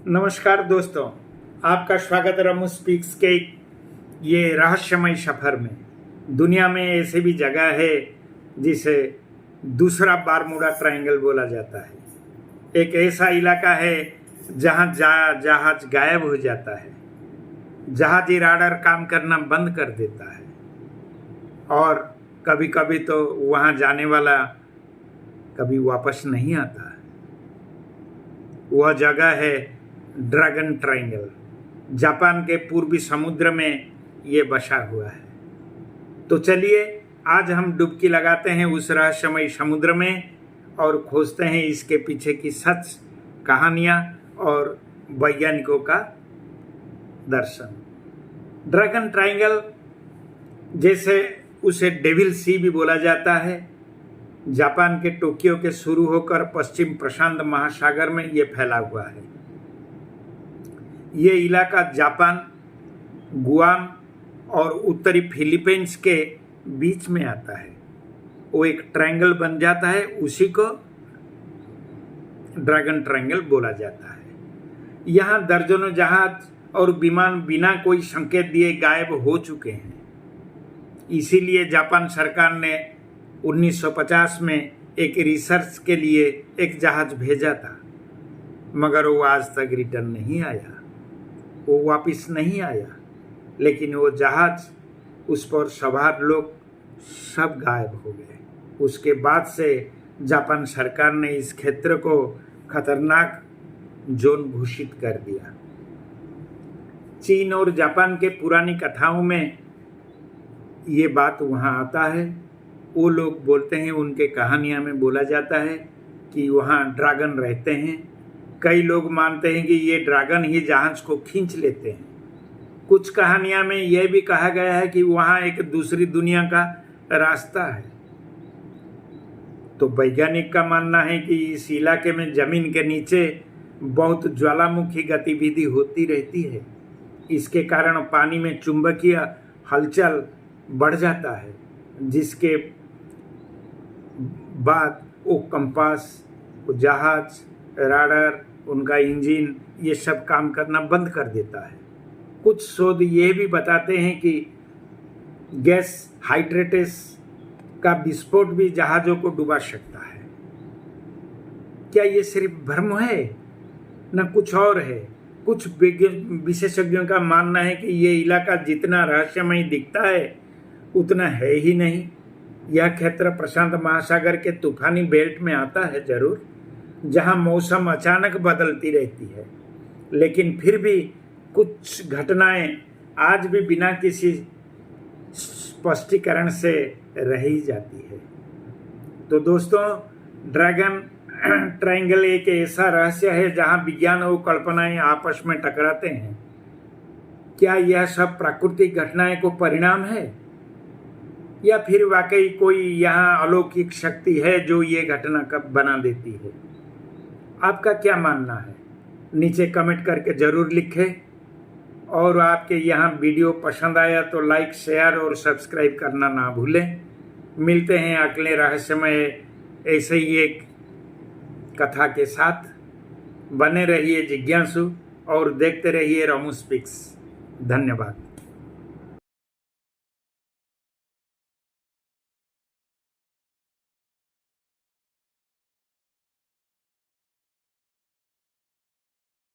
नमस्कार दोस्तों, आपका स्वागत है रमू स्पीक्स के ये रहस्यमय सफ़र में। दुनिया में ऐसी भी जगह है जिसे दूसरा बारमूडा ट्रायंगल बोला जाता है। एक ऐसा इलाका है जहां जहाज गायब हो जाता है, जहाजी राडार काम करना बंद कर देता है और कभी कभी तो वहां जाने वाला कभी वापस नहीं आता है। वह जगह है ड्रैगन ट्रायंगल। जापान के पूर्वी समुद्र में ये बसा हुआ है। तो चलिए आज हम डुबकी लगाते हैं उस रहस्यमय समुद्र में और खोजते हैं इसके पीछे की सच कहानियाँ और वैज्ञानिकों का दर्शन। ड्रैगन ट्रायंगल, जैसे उसे डेविल सी भी बोला जाता है, जापान के टोक्यो के शुरू होकर पश्चिम प्रशांत महासागर में ये फैला हुआ है। ये इलाका जापान, गुआम और उत्तरी फिलीपींस के बीच में आता है। वो एक ट्रायंगल बन जाता है, उसी को ड्रैगन ट्रायंगल बोला जाता है। यहाँ दर्जनों जहाज और विमान बिना कोई संकेत दिए गायब हो चुके हैं। इसीलिए जापान सरकार ने 1950 में एक रिसर्च के लिए एक जहाज भेजा था, मगर वो आज तक रिटर्न नहीं आया, वो वापस नहीं आया। लेकिन वो जहाज, उस पर सवार लोग सब गायब हो गए। उसके बाद से जापान सरकार ने इस क्षेत्र को खतरनाक जोन घोषित कर दिया। चीन और जापान के पुरानी कथाओं में ये बात वहाँ आता है। वो लोग बोलते हैं, उनके कहानियाँ में बोला जाता है कि वहाँ ड्रैगन रहते हैं। कई लोग मानते हैं कि ये ड्रैगन ही जहाज को खींच लेते हैं। कुछ कहानियाँ में यह भी कहा गया है कि वहाँ एक दूसरी दुनिया का रास्ता है। तो वैज्ञानिक का मानना है कि इस इलाके में जमीन के नीचे बहुत ज्वालामुखी गतिविधि होती रहती है। इसके कारण पानी में चुंबकीय हलचल बढ़ जाता है, जिसके बाद वो कंपास, वो जहाज, राडार, उनका इंजन, ये सब काम करना बंद कर देता है। कुछ शोध ये भी बताते हैं कि गैस हाइड्रेटस का विस्फोट भी जहाज़ों को डुबा सकता है। क्या ये सिर्फ भ्रम है, न कुछ और है? कुछ विशेषज्ञों का मानना है कि ये इलाका जितना रहस्यमय दिखता है उतना है ही नहीं। यह क्षेत्र प्रशांत महासागर के तूफानी बेल्ट में आता है जरूर, जहां मौसम अचानक बदलती रहती है, लेकिन फिर भी कुछ घटनाएं आज भी बिना किसी स्पष्टीकरण से रह ही जाती है। तो दोस्तों, ड्रैगन ट्रायंगल एक ऐसा रहस्य है जहां विज्ञान और कल्पनाएं आपस में टकराते हैं। क्या यह सब प्राकृतिक घटनाएं को परिणाम है, या फिर वाकई कोई यहाँ अलौकिक शक्ति है जो ये घटना कब बना देती है? आपका क्या मानना है? नीचे कमेंट करके ज़रूर लिखें। और आपके यहाँ वीडियो पसंद आया तो लाइक, शेयर और सब्सक्राइब करना ना भूलें। मिलते हैं अगले रहस्यमय ऐसे ही एक कथा के साथ। बने रहिए जिज्ञासु और देखते रहिए रमू स्पीक्स। धन्यवाद।